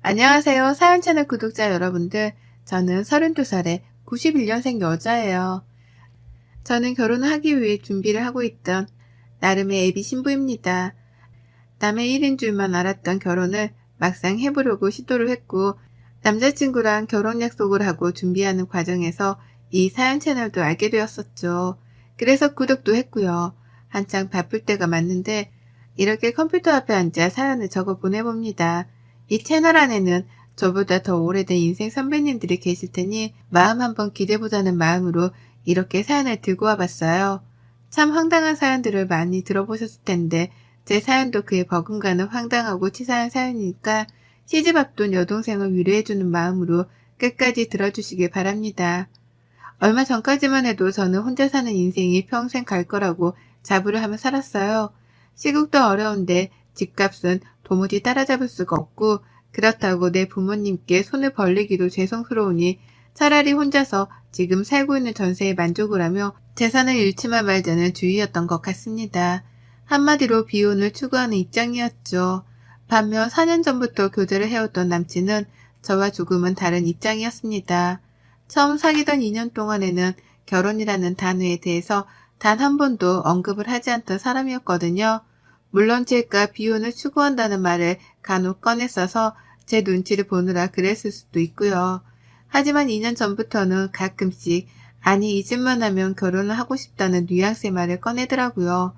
안녕하세요. 사연 채널 구독자 여러분들. 저는 32살의 91년생 여자예요. 저는 결혼을 하기 위해 준비를 하고 있던 나름의 예비 신부입니다. 남의 일인 줄만 알았던 결혼을 막상 해보려고 시도를 했고, 남자친구랑 결혼 약속을 하고 준비하는 과정에서 이 사연 채널도 알게 되었었죠. 그래서 구독도 했고요. 한창 바쁠 때가 맞는데 이렇게 컴퓨터 앞에 앉아 사연을 적어 보내봅니다. 이 채널 안에는 저보다 더 오래된 인생 선배님들이 계실 테니 마음 한번 기대보자는 마음으로 이렇게 사연을 들고 와봤어요. 참 황당한 사연들을 많이 들어보셨을 텐데 제 사연도 그에 버금가는 황당하고 치사한 사연이니까 시집 앞둔 여동생을 위로해주는 마음으로 끝까지 들어주시길 바랍니다. 얼마 전까지만 해도 저는 혼자 사는 인생이 평생 갈 거라고 자부를 하며 살았어요. 시국도 어려운데 집값은 도무지 따라잡을 수가 없고 그렇다고 내 부모님께 손을 벌리기도 죄송스러우니 차라리 혼자서 지금 살고 있는 전세에 만족을 하며 재산을 잃지만 말자는 주의였던 것 같습니다. 한마디로 비혼을 추구하는 입장이었죠. 반면 4년 전부터 교제를 해왔던 남친은 저와 조금은 다른 입장이었습니다. 처음 사귀던 2년 동안에는 결혼이라는 단어에 대해서 단 한 번도 언급을 하지 않던 사람이었거든요. 물론 제가 비혼을 추구한다는 말을 간혹 꺼냈어서 제 눈치를 보느라 그랬을 수도 있고요. 하지만 2년 전부터는 가끔씩 아니 이쯤만 하면 결혼을 하고 싶다는 뉘앙스의 말을 꺼내더라고요.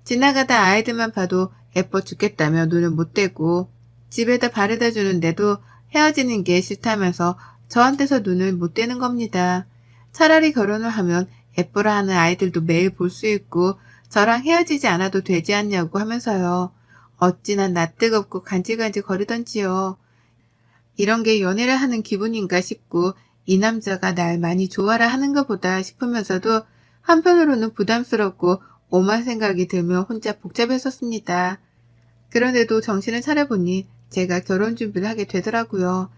지나가다 아이들만 봐도 예뻐 죽겠다며 눈을 못 떼고 집에다 바래다 주는데도 헤어지는 게 싫다면서 저한테서 눈을 못 떼는 겁니다. 차라리 결혼을 하면 예뻐라 하는 아이들도 매일 볼 수 있고 저랑 헤어지지 않아도 되지 않냐고 하면서요. 어찌나 낯뜨겁고 간질간질 거리던지요. 이런 게 연애를 하는 기분인가 싶고 이 남자가 날 많이 좋아라 하는 것보다 싶으면서도 한편으로는 부담스럽고 오만 생각이 들며 혼자 복잡했었습니다. 그런데도 정신을 차려보니 제가 결혼 준비를 하게 되더라고요.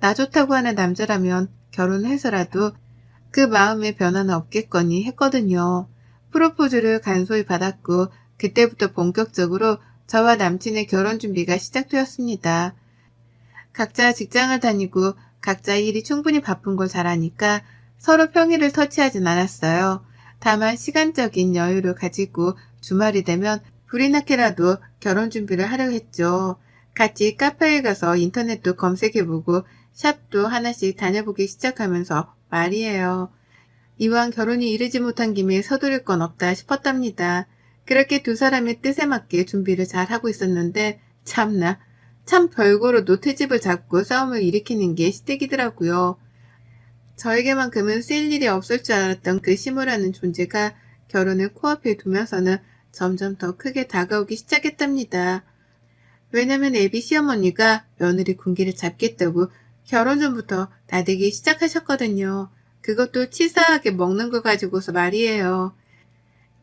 나 좋다고 하는 남자라면 결혼을 해서라도 그 마음의 변화는 없겠거니 했거든요. 프로포즈를 간소히 받았고 그때부터 본격적으로 저와 남친의 결혼 준비가 시작되었습니다. 각자 직장을 다니고 각자 일이 충분히 바쁜 걸 잘 아니까 서로 평일을 터치하진 않았어요. 다만 시간적인 여유를 가지고 주말이 되면 불이 나게라도 결혼 준비를 하려 했죠. 같이 카페에 가서 인터넷도 검색해보고 샵도 하나씩 다녀보기 시작하면서 말이에요. 이왕 결혼이 이르지 못한 김에 서두를 건 없다 싶었답니다. 그렇게 두 사람의 뜻에 맞게 준비를 잘 하고 있었는데 참나 참 별거로도 트집을 잡고 싸움을 일으키는 게 시댁이더라고요. 저에게만큼은 쓸 일이 없을 줄 알았던 그 시무라는 존재가 결혼을 코앞에 두면서는 점점 더 크게 다가오기 시작했답니다. 왜냐면 애비 시어머니가 며느리 군기를 잡겠다고 결혼 전부터 나대기 시작하셨거든요. 그것도 치사하게 먹는 거 가지고서 말이에요.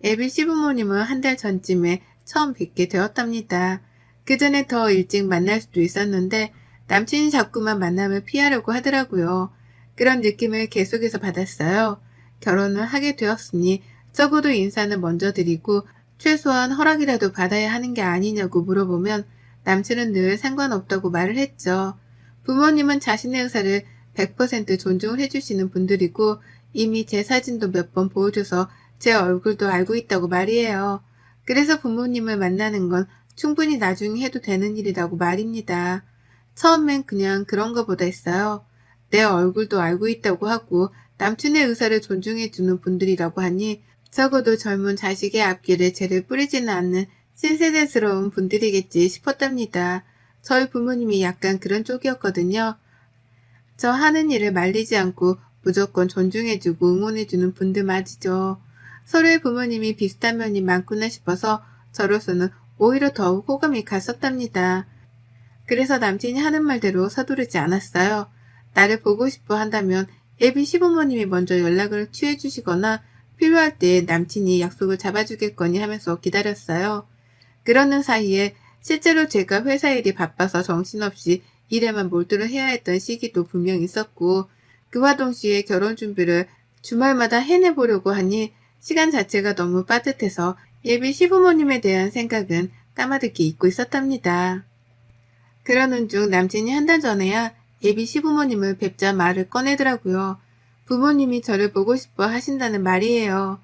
애비 시부모님은 한 달 전쯤에 처음 뵙게 되었답니다. 그 전에 더 일찍 만날 수도 있었는데 남친이 자꾸만 만남을 피하려고 하더라고요. 그런 느낌을 계속해서 받았어요. 결혼을 하게 되었으니 적어도 인사는 먼저 드리고 최소한 허락이라도 받아야 하는 게 아니냐고 물어보면 남친은 늘 상관없다고 말을 했죠. 부모님은 자신의 의사를 100% 존중을 해주시는 분들이고 이미 제 사진도 몇 번 보여줘서 제 얼굴도 알고 있다고 말이에요. 그래서 부모님을 만나는 건 충분히 나중에 해도 되는 일이라고 말입니다. 처음엔 그냥 그런 거보다 했어요. 내 얼굴도 알고 있다고 하고 남친의 의사를 존중해주는 분들이라고 하니 적어도 젊은 자식의 앞길에 죄를 뿌리지는 않는 신세대스러운 분들이겠지 싶었답니다. 저희 부모님이 약간 그런 쪽이었거든요. 저 하는 일을 말리지 않고 무조건 존중해주고 응원해주는 분들 맞이죠. 서로의 부모님이 비슷한 면이 많구나 싶어서 저로서는 오히려 더욱 호감이 갔었답니다. 그래서 남친이 하는 말대로 서두르지 않았어요. 나를 보고 싶어 한다면 예비 시부모님이 먼저 연락을 취해주시거나 필요할 때 남친이 약속을 잡아주겠거니 하면서 기다렸어요. 그러는 사이에 실제로 제가 회사 일이 바빠서 정신없이 일에만 몰두를 해야 했던 시기도 분명 있었고 그와 동시에 결혼 준비를 주말마다 해내보려고 하니 시간 자체가 너무 빠듯해서 예비 시부모님에 대한 생각은 까마득히 잊고 있었답니다. 그러는 중 남친이 한 달 전에야 예비 시부모님을 뵙자 말을 꺼내더라고요. 부모님이 저를 보고 싶어 하신다는 말이에요.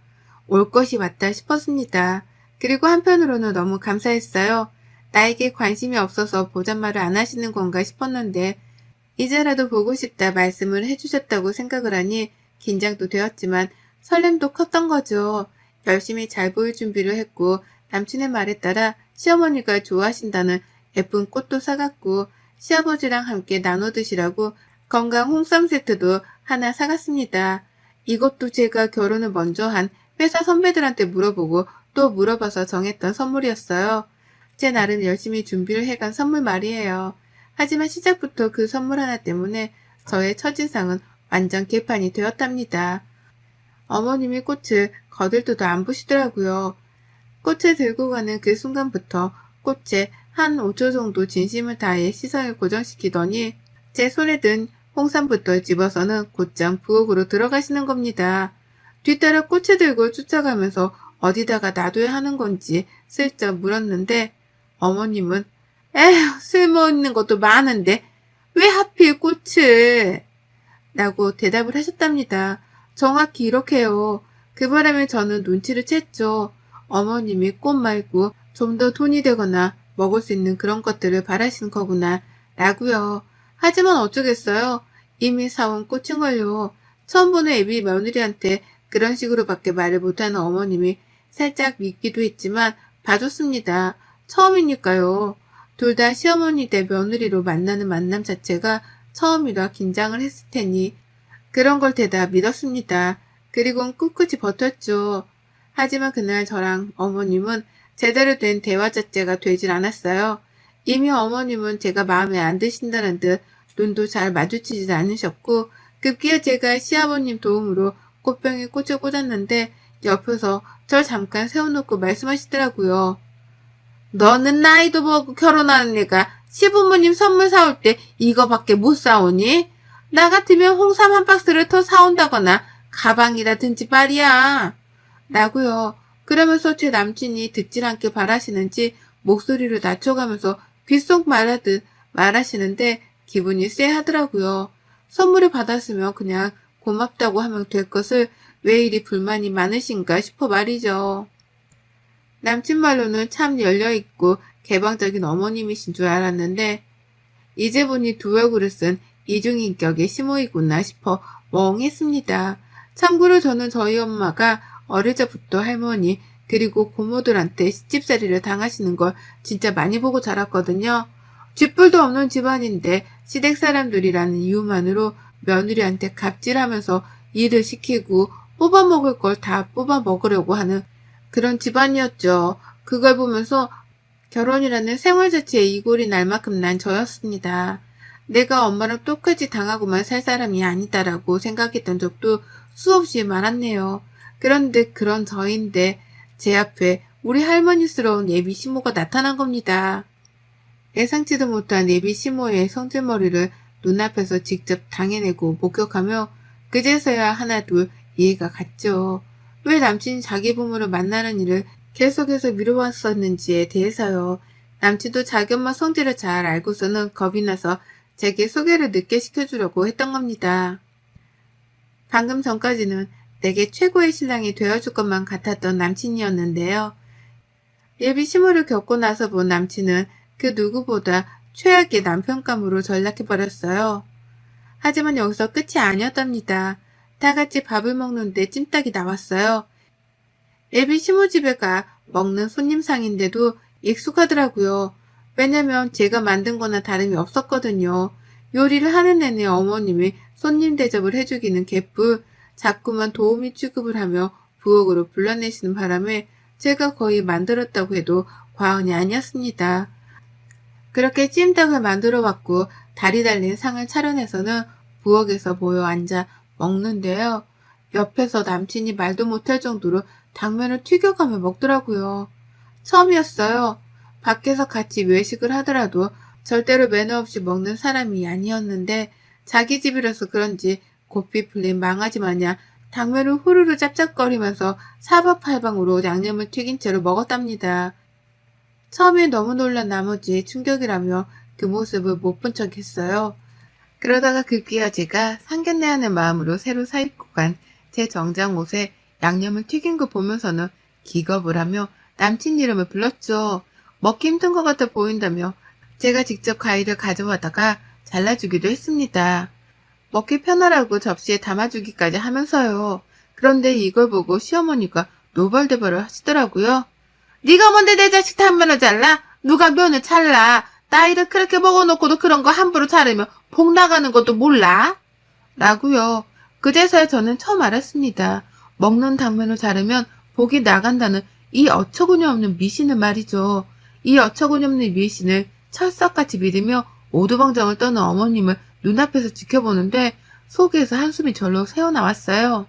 올 것이 맞다 싶었습니다. 그리고 한편으로는 너무 감사했어요. 나에게 관심이 없어서 보잔말을 안 하시는 건가 싶었는데 이제라도 보고 싶다 말씀을 해주셨다고 생각을 하니 긴장도 되었지만 설렘도 컸던 거죠. 열심히 잘 보일 준비를 했고 남친의 말에 따라 시어머니가 좋아하신다는 예쁜 꽃도 사갔고 시아버지랑 함께 나눠 드시라고 건강 홍삼 세트도 하나 사갔습니다. 이것도 제가 결혼을 먼저 한 회사 선배들한테 물어보고 또 물어봐서 정했던 선물이었어요. 제 나름 열심히 준비를 해간 선물 말이에요. 하지만 시작부터 그 선물 하나 때문에 저의 첫인상은 완전 개판이 되었답니다. 어머님이 꽃을 거들떠도 안 보시더라고요. 꽃을 들고 가는 그 순간부터 꽃에 한 5초 정도 진심을 다해 시선을 고정시키더니 제 손에 든 홍삼부터 집어서는 곧장 부엌으로 들어가시는 겁니다. 뒤따라 꽃을 들고 쫓아가면서 어디다가 놔둬야 하는 건지 슬쩍 물었는데 어머님은 에휴 쓸모있는 것도 많은데 왜 하필 꽃을 라고 대답을 하셨답니다. 정확히 이렇게요. 그 바람에 저는 눈치를 챘죠. 어머님이 꽃 말고 좀 더 돈이 되거나 먹을 수 있는 그런 것들을 바라시는 거구나 라고요. 하지만 어쩌겠어요. 이미 사온 꽃인걸요. 처음 보는 애비 며느리한테 그런 식으로밖에 말을 못하는 어머님이 살짝 밉기도 했지만 봐줬습니다. 처음이니까요. 둘 다 시어머니 대 며느리로 만나는 만남 자체가 처음이라 긴장을 했을 테니 그런 걸 대다 믿었습니다. 그리고는 꿋꿋이 버텼죠. 하지만 그날 저랑 어머님은 제대로 된 대화 자체가 되질 않았어요. 이미 어머님은 제가 마음에 안 드신다는 듯 눈도 잘 마주치지 않으셨고 급기야 제가 시아버님 도움으로 꽃병에 꽃을 꽂았는데 옆에서 절 잠깐 세워놓고 말씀하시더라고요. 너는 나이도 보고 결혼하는 애가 시부모님 선물 사올 때 이거밖에 못 사오니? 나 같으면 홍삼 한 박스를 더 사온다거나 가방이라든지 말이야. 라고요. 그러면서 제 남친이 듣질 않게 바라시는지 목소리를 낮춰가면서 귓속 말하듯 말하시는데 기분이 쎄하더라고요. 선물을 받았으면 그냥 고맙다고 하면 될 것을 왜 이리 불만이 많으신가 싶어 말이죠. 남친 말로는 참 열려있고 개방적인 어머님이신 줄 알았는데 이제 보니 두 얼굴을 쓴 이중인격의 시모이구나 싶어 멍했습니다. 참고로 저는 저희 엄마가 어릴 적부터 할머니 그리고 고모들한테 시집살이를 당하시는 걸 진짜 많이 보고 자랐거든요. 쥐뿔도 없는 집안인데 시댁 사람들이라는 이유만으로 며느리한테 갑질하면서 일을 시키고 뽑아먹을 걸 다 뽑아먹으려고 하는 그런 집안이었죠. 그걸 보면서 결혼이라는 생활 자체에 이골이 날 만큼 난 저였습니다. 내가 엄마랑 똑같이 당하고만 살 사람이 아니다라고 생각했던 적도 수없이 많았네요. 그런데 그런 저인데 제 앞에 우리 할머니스러운 예비 시모가 나타난 겁니다. 예상치도 못한 예비 시모의 성질머리를 눈앞에서 직접 당해내고 목격하며 그제서야 하나둘 이해가 갔죠. 왜 남친이 자기 부모를 만나는 일을 계속해서 미뤄왔었는지에 대해서요. 남친도 자기 엄마 성질을 잘 알고서는 겁이 나서 제게 소개를 늦게 시켜주려고 했던 겁니다. 방금 전까지는 내게 최고의 신랑이 되어줄 것만 같았던 남친이었는데요. 예비 시모를 겪고 나서 본 남친은 그 누구보다 최악의 남편감으로 전락해버렸어요. 하지만 여기서 끝이 아니었답니다. 다 같이 밥을 먹는데 찜닭이 나왔어요. 예비 시모 집에 가 먹는 손님상인데도 익숙하더라고요. 왜냐면 제가 만든 거나 다름이 없었거든요. 요리를 하는 내내 어머님이 손님 대접을 해주기는 개뿔 자꾸만 도우미 취급을 하며 부엌으로 불러내시는 바람에 제가 거의 만들었다고 해도 과언이 아니었습니다. 그렇게 찜닭을 만들어 왔고 다리 달린 상을 차려내서는 부엌에서 모여 앉아 먹는데요. 옆에서 남친이 말도 못할 정도로 당면을 튀겨가며 먹더라고요. 처음이었어요. 밖에서 같이 외식을 하더라도 절대로 매너 없이 먹는 사람이 아니었는데 자기 집이라서 그런지 고삐 풀린 망아지 마냥 당면을 후루루 짭짭거리면서 사방팔방으로 양념을 튀긴 채로 먹었답니다. 처음에 너무 놀란 나머지 충격이라며 그 모습을 못 본 척 했어요. 그러다가 급기야 제가 상견례하는 마음으로 새로 사입고 간 제 정장 옷에 양념을 튀긴 거 보면서는 기겁을 하며 남친 이름을 불렀죠. 먹기 힘든 것 같아 보인다며 제가 직접 과일을 가져와다가 잘라주기도 했습니다. 먹기 편하라고 접시에 담아주기까지 하면서요. 그런데 이걸 보고 시어머니가 노발대발을 하시더라고요. 네가 뭔데 내 자식 단면을 잘라? 누가 면을 잘라? 나이를 그렇게 먹어놓고도 그런 거 함부로 자르면 복 나가는 것도 몰라? 라고요. 그제서야 저는 처음 알았습니다. 먹는 당면을 자르면 복이 나간다는 이 어처구니 없는 미신을 말이죠. 이 어처구니 없는 미신을 철석같이 믿으며 오두방정을 떠는 어머님을 눈앞에서 지켜보는데 속에서 한숨이 절로 새어나왔어요.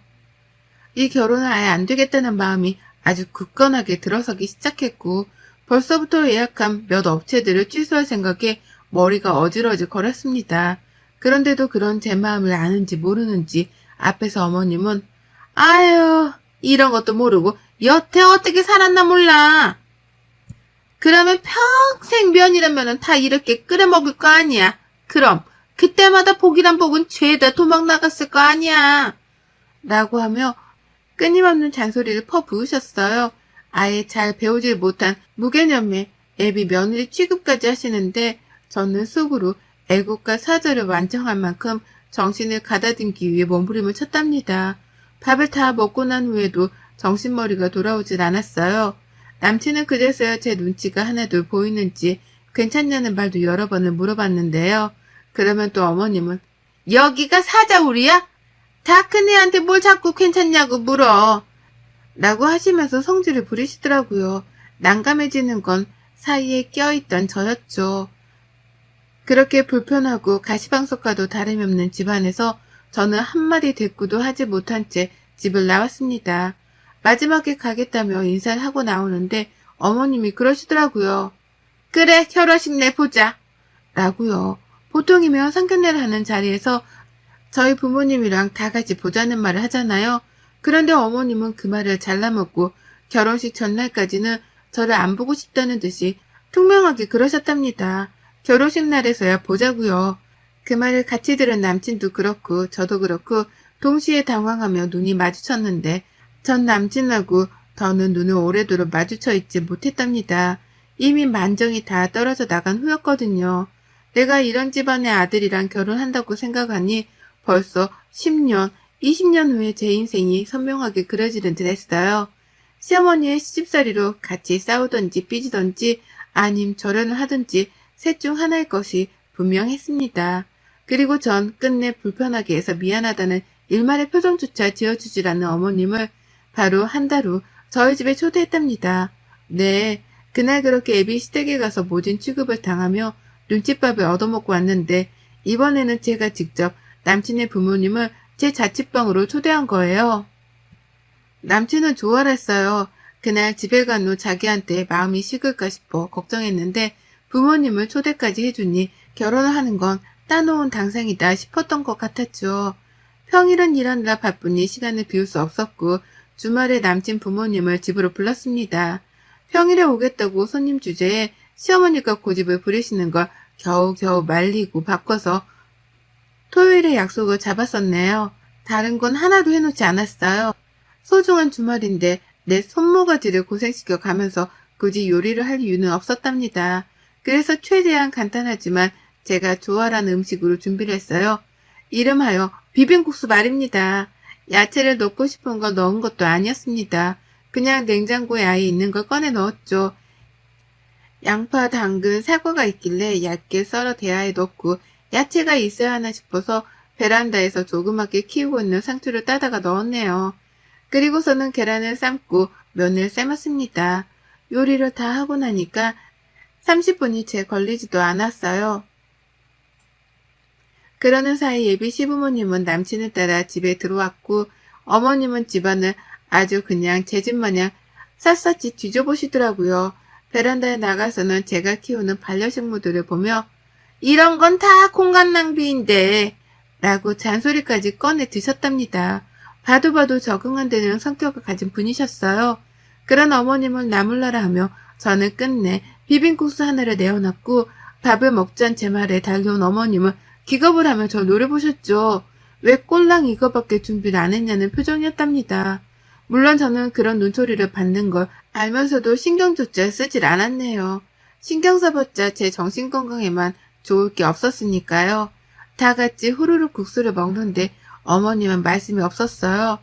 이 결혼은 아예 안 되겠다는 마음이 아주 굳건하게 들어서기 시작했고 벌써부터 예약한 몇 업체들을 취소할 생각에 머리가 어질어질 거렸습니다. 그런데도 그런 제 마음을 아는지 모르는지 앞에서 어머님은 아유 이런 것도 모르고 여태 어떻게 살았나 몰라. 그러면 평생 면이라면 다 이렇게 끓여 먹을 거 아니야. 그럼 그때마다 복이란 복은 죄다 도망 나갔을 거 아니야. 라고 하며 끊임없는 잔소리를 퍼부으셨어요. 아예 잘 배우질 못한 무개념의 애비 며느리 취급까지 하시는데 저는 속으로 애국과 사절을 완성할 만큼 정신을 가다듬기 위해 몸부림을 쳤답니다. 밥을 다 먹고 난 후에도 정신머리가 돌아오질 않았어요. 남친은 그제서야 제 눈치가 하나둘 보이는지 괜찮냐는 말도 여러 번을 물어봤는데요. 그러면 또 어머님은 여기가 사자울이야? 다 큰 애한테 뭘 자꾸 괜찮냐고 물어. 라고 하시면서 성질을 부리시더라고요. 난감해지는 건 사이에 껴있던 저였죠. 그렇게 불편하고 가시방석과도 다름이 없는 집안에서 저는 한마디 대꾸도 하지 못한 채 집을 나왔습니다. 마지막에 가겠다며 인사를 하고 나오는데 어머님이 그러시더라고요. 그래 결혼식 내 보자. 라고요. 보통이면 상견례를 하는 자리에서 저희 부모님이랑 다 같이 보자는 말을 하잖아요. 그런데 어머님은 그 말을 잘라먹고 결혼식 전날까지는 저를 안 보고 싶다는 듯이 투명하게 그러셨답니다. 결혼식 날에서야 보자고요. 그 말을 같이 들은 남친도 그렇고 저도 그렇고 동시에 당황하며 눈이 마주쳤는데 전 남친하고 더는 눈을 오래도록 마주쳐 있지 못했답니다. 이미 만정이 다 떨어져 나간 후였거든요. 내가 이런 집안의 아들이랑 결혼한다고 생각하니 벌써 10년, 20년 후에 제 인생이 선명하게 그려지는 듯 했어요. 시어머니의 시집살이로 같이 싸우던지 삐지던지 아님 절연을 하든지 셋 중 하나일 것이 분명했습니다. 그리고 전 끝내 불편하게 해서 미안하다는 일말의 표정조차 지어주질 않는 어머님을 바로 한 달 후 저희 집에 초대했답니다. 네, 그날 그렇게 애비 시댁에 가서 모진 취급을 당하며 눈칫밥을 얻어먹고 왔는데 이번에는 제가 직접 남친의 부모님을 제 자취방으로 초대한 거예요. 남친은 좋아를 했어요. 그날 집에 간 후 자기한테 마음이 식을까 싶어 걱정했는데 부모님을 초대까지 해주니 결혼을 하는 건 따놓은 당상이다 싶었던 것 같았죠. 평일은 일하느라 바쁘니 시간을 비울 수 없었고 주말에 남친 부모님을 집으로 불렀습니다. 평일에 오겠다고 손님 주제에 시어머니가 고집을 부리시는 걸 겨우겨우 말리고 바꿔서 토요일에 약속을 잡았었네요. 다른 건 하나도 해놓지 않았어요. 소중한 주말인데 내 손모가지를 고생시켜 가면서 굳이 요리를 할 이유는 없었답니다. 그래서 최대한 간단하지만 제가 좋아하는 음식으로 준비를 했어요. 이름하여 비빔국수 말입니다. 야채를 넣고 싶은 걸 넣은 것도 아니었습니다. 그냥 냉장고에 아예 있는 걸 꺼내 넣었죠. 양파, 당근, 사과가 있길래 얇게 썰어 대야에 넣고 야채가 있어야 하나 싶어서 베란다에서 조그맣게 키우고 있는 상추를 따다가 넣었네요. 그리고서는 계란을 삶고 면을 삶았습니다. 요리를 다 하고 나니까 30분이 채 걸리지도 않았어요. 그러는 사이 예비 시부모님은 남친을 따라 집에 들어왔고 어머님은 집안을 아주 그냥 제 집 마냥 샅샅이 뒤져보시더라고요. 베란다에 나가서는 제가 키우는 반려식물들을 보며 이런 건 다 공간 낭비인데 라고 잔소리까지 꺼내 드셨답니다. 봐도 봐도 적응 안 되는 성격을 가진 분이셨어요. 그런 어머님을 나몰라라 하며 저는 끝내 비빔국수 하나를 내어놨고 밥을 먹자는 제 말에 달려온 어머님은 기겁을 하며 저 노려보셨죠. 왜 꼴랑 이거밖에 준비를 안 했냐는 표정이었답니다. 물론 저는 그런 눈초리를 받는 걸 알면서도 신경조차 쓰질 않았네요. 신경 써봤자 제 정신건강에만 좋을 게 없었으니까요. 다 같이 후루룩 국수를 먹는데 어머님은 말씀이 없었어요.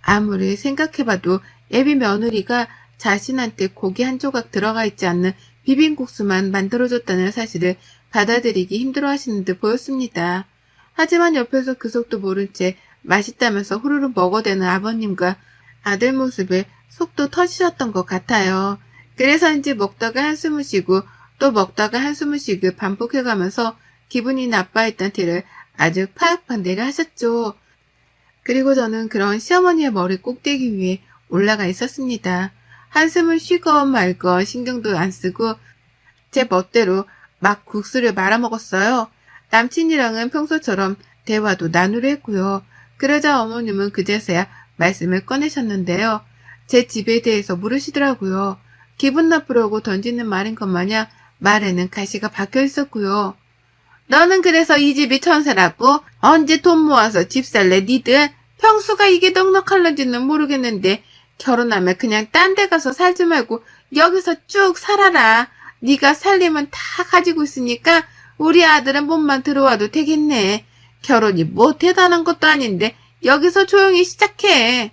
아무리 생각해봐도 애비 며느리가 자신한테 고기 한 조각 들어가 있지 않는 비빔국수만 만들어줬다는 사실을 받아들이기 힘들어하시는 듯 보였습니다. 하지만 옆에서 그 속도 모른 채 맛있다면서 후루룩 먹어대는 아버님과 아들 모습에 속도 터지셨던 것 같아요. 그래서인지 먹다가 한숨을 쉬고 또 먹다가 한숨을 쉬고 반복해가면서 기분이 나빠했던 티를 아주 파악판대를 하셨죠. 그리고 저는 그런 시어머니의 머리 꼭대기 위에 올라가 있었습니다. 한숨을 쉬건 말건 신경도 안 쓰고 제 멋대로 막 국수를 말아먹었어요. 남친이랑은 평소처럼 대화도 나누려 했고요. 그러자 어머님은 그제서야 말씀을 꺼내셨는데요. 제 집에 대해서 물으시더라고요. 기분 나쁘려고 던지는 말인 것 마냥 말에는 가시가 박혀 있었고요. 너는 그래서 이 집이 천사라고? 언제 돈 모아서 집 살래 니들? 평수가 이게 넉넉할런지는 모르겠는데 결혼하면 그냥 딴 데 가서 살지 말고 여기서 쭉 살아라. 네가 살림은 다 가지고 있으니까 우리 아들은 몸만 들어와도 되겠네. 결혼이 뭐 대단한 것도 아닌데 여기서 조용히 시작해.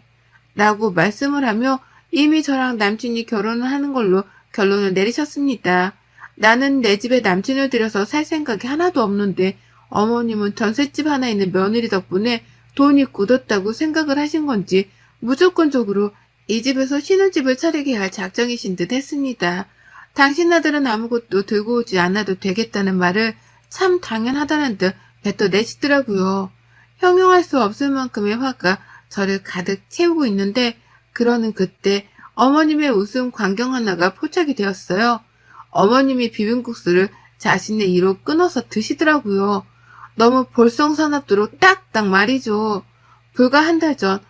라고 말씀을 하며 이미 저랑 남친이 결혼을 하는 걸로 결론을 내리셨습니다. 나는 내 집에 남친을 들여서 살 생각이 하나도 없는데 어머님은 전셋집 하나 있는 며느리 덕분에 돈이 굳었다고 생각을 하신 건지 무조건적으로 이 집에서 신혼집을 차리게 할 작정이신 듯 했습니다. 당신 아들은 아무것도 들고 오지 않아도 되겠다는 말을 참 당연하다는 듯 뱉어내시더라고요. 형용할 수 없을 만큼의 화가 저를 가득 채우고 있는데 그러는 그때 어머님의 웃음 광경 하나가 포착이 되었어요. 어머님이 비빔국수를 자신의 이로 끊어서 드시더라고요. 너무 볼썽사납도록 딱딱 말이죠. 불과 한 달 전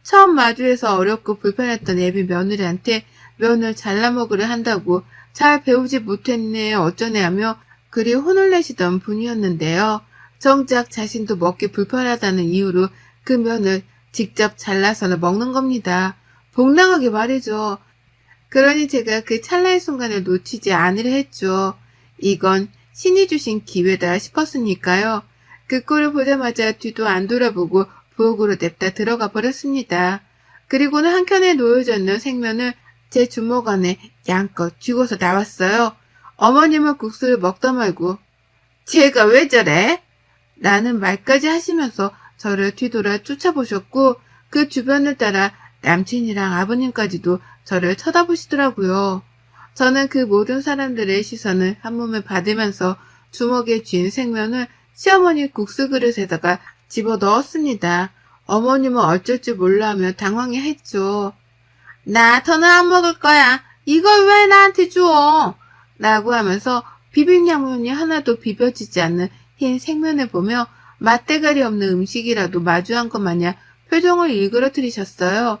처음 마주해서 어렵고 불편했던 애비 며느리한테 면을 잘라 먹으려 한다고 잘 배우지 못했네 어쩌네 하며 그리 혼을 내시던 분이었는데요. 정작 자신도 먹기 불편하다는 이유로 그 면을 직접 잘라서 먹는 겁니다. 복나가게 말이죠. 그러니 제가 그 찰나의 순간을 놓치지 않으려 했죠. 이건 신이 주신 기회다 싶었으니까요. 그 꼴을 보자마자 뒤도 안 돌아보고 부엌으로 냅다 들어가 버렸습니다. 그리고는 한켠에 놓여져 있는 생면을 제 주먹 안에 양껏 쥐고서 나왔어요. 어머님은 국수를 먹다 말고 쟤가 왜 저래? 라는 말까지 하시면서 저를 뒤돌아 쫓아보셨고 그 주변을 따라 남친이랑 아버님까지도 저를 쳐다보시더라고요. 저는 그 모든 사람들의 시선을 한 몸에 받으면서 주먹에 쥔 생면을 시어머니 국수 그릇에다가 집어넣었습니다. 어머님은 어쩔 줄 몰라 하며 당황해 했죠. 나 더는 안 먹을 거야. 이걸 왜 나한테 줘? 라고 하면서 비빔양면이 하나도 비벼지지 않는 흰 생면을 보며 맛대가리 없는 음식이라도 마주한 것 마냥 표정을 일그러뜨리셨어요.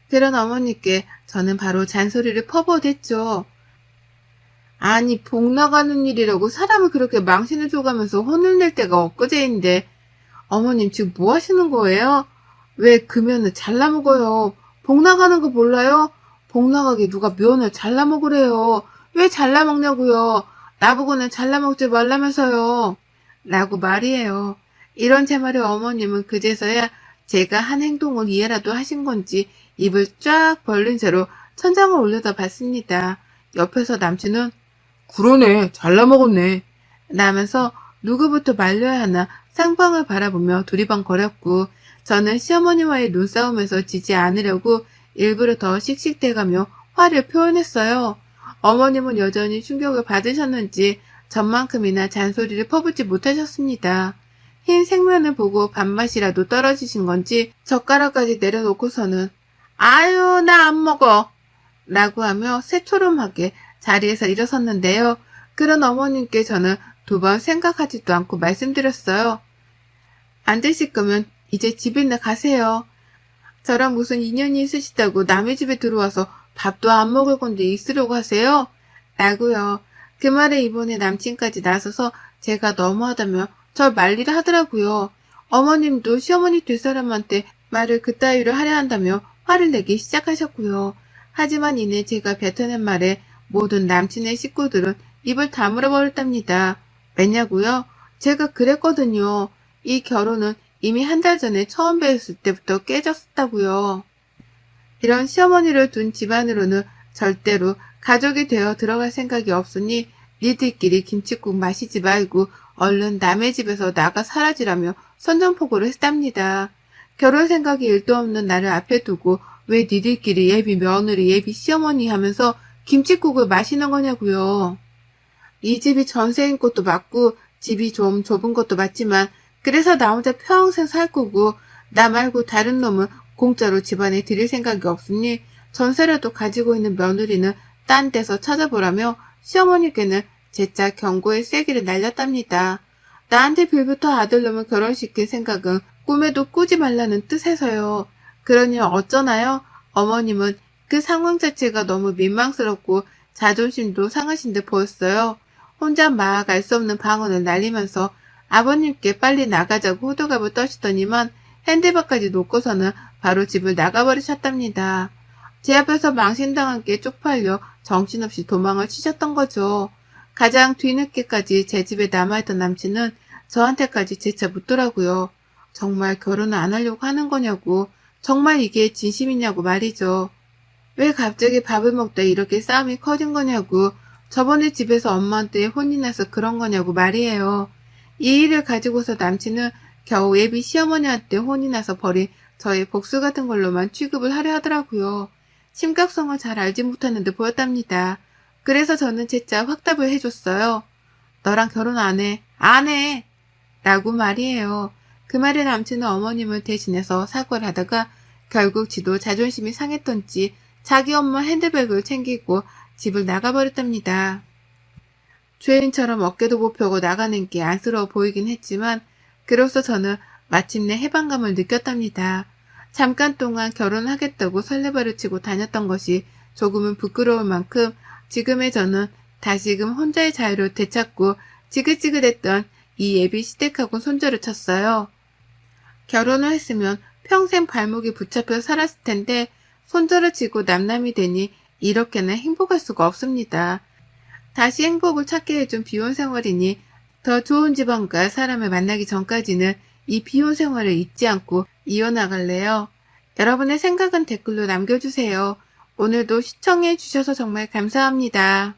그런 어머니께 저는 바로 잔소리를 퍼부어댔죠. 아니 복 나가는 일이라고 사람을 그렇게 망신을 줘가면서 혼을 낼 때가 엊그제인데 어머님 지금 뭐 하시는 거예요? 왜 그 면을 잘라 먹어요? 복 나가는 거 몰라요? 복 나가게 누가 면을 잘라 먹으래요? 왜 잘라 먹냐고요? 나보고는 잘라 먹지 말라면서요. 라고 말이에요. 이런 제 말에 어머님은 그제서야 제가 한 행동을 이해라도 하신 건지 입을 쫙 벌린 채로 천장을 올려다 봤습니다. 옆에서 남친은 그러네 잘라 먹었네 라면서 누구부터 말려야 하나 쌍방을 바라보며 두리번거렸고 저는 시어머니와의 눈싸움에서 지지 않으려고 일부러 더 씩씩대가며 화를 표현했어요. 어머님은 여전히 충격을 받으셨는지 전만큼이나 잔소리를 퍼붓지 못하셨습니다. 흰 생면을 보고 밥맛이라도 떨어지신 건지 젓가락까지 내려놓고서는 아유 나 안 먹어 라고 하며 새초롬하게 자리에서 일어섰는데요. 그런 어머님께 저는 2번 생각하지도 않고 말씀드렸어요. 안 드실 거면 이제 집이나 가세요. 저랑 무슨 인연이 있으시다고 남의 집에 들어와서 밥도 안 먹을 건데 있으려고 하세요? 라고요. 그 말에 이번에 남친까지 나서서 제가 너무하다며 절 말리를 하더라고요. 어머님도 시어머니 될 사람한테 말을 그따위로 하려 한다며 화를 내기 시작하셨고요. 하지만 이내 제가 뱉어낸 말에 모든 남친의 식구들은 입을 다물어 버렸답니다. 왜냐고요? 제가 그랬거든요. 이 결혼은 이미 한 달 전에 처음 뵈었을 때부터 깨졌다고요. 이런 시어머니를 둔 집안으로는 절대로 가족이 되어 들어갈 생각이 없으니 니들끼리 김칫국 마시지 말고 얼른 남의 집에서 나가 사라지라며 선전포고를 했답니다. 결혼 생각이 일도 없는 나를 앞에 두고 왜 니들끼리 예비 며느리 예비 시어머니 하면서 김칫국을 마시는 거냐고요. 이 집이 전세인 것도 맞고 집이 좀 좁은 것도 맞지만 그래서 나 혼자 평생 살 거고 나 말고 다른 놈은 공짜로 집안에 들일 생각이 없으니 전세라도 가지고 있는 며느리는 딴 데서 찾아보라며 시어머니께는 재차 경고의 쐐기를 날렸답니다. 나한테 빌부터 아들놈을 결혼시킬 생각은 꿈에도 꾸지 말라는 뜻에서요. 그러니 어쩌나요? 어머님은 그 상황 자체가 너무 민망스럽고 자존심도 상하신 듯 보였어요. 혼자 막 알 수 없는 방언을 날리면서 아버님께 빨리 나가자고 호들갑을 떠시더니만 핸드백까지 놓고서는 바로 집을 나가버리셨답니다. 제 앞에서 망신당한 게 쪽팔려 정신없이 도망을 치셨던 거죠. 가장 뒤늦게까지 제 집에 남아있던 남친은 저한테까지 재차 묻더라고요. 정말 결혼을 안 하려고 하는 거냐고, 정말 이게 진심이냐고 말이죠. 왜 갑자기 밥을 먹다 이렇게 싸움이 커진 거냐고, 저번에 집에서 엄마한테 혼이 나서 그런 거냐고 말이에요. 이 일을 가지고서 남친은 겨우 예비 시어머니한테 혼이 나서 버린 저의 복수 같은 걸로만 취급을 하려 하더라고요. 심각성을 잘 알지 못하는 듯 보였답니다. 그래서 저는 재차 확답을 해줬어요. 너랑 결혼 안 해. 안 해! 라고 말이에요. 그 말에 남친은 어머님을 대신해서 사과를 하다가 결국 지도 자존심이 상했던지 자기 엄마 핸드백을 챙기고 집을 나가버렸답니다. 죄인처럼 어깨도 못 펴고 나가는 게 안쓰러워 보이긴 했지만 그로써 저는 마침내 해방감을 느꼈답니다. 잠깐 동안 결혼하겠다고 설레발을 치고 다녔던 것이 조금은 부끄러울 만큼 지금의 저는 다시금 혼자의 자유를 되찾고 지긋지긋했던 이 예비 시댁하고 손절을 쳤어요. 결혼을 했으면 평생 발목이 붙잡혀 살았을 텐데 손절을 치고 남남이 되니 이렇게는 행복할 수가 없습니다. 다시 행복을 찾게 해준 비혼 생활이니 더 좋은 집안과 사람을 만나기 전까지는 이 비혼 생활을 잊지 않고 이어나갈래요. 여러분의 생각은 댓글로 남겨주세요. 오늘도 시청해 주셔서 정말 감사합니다.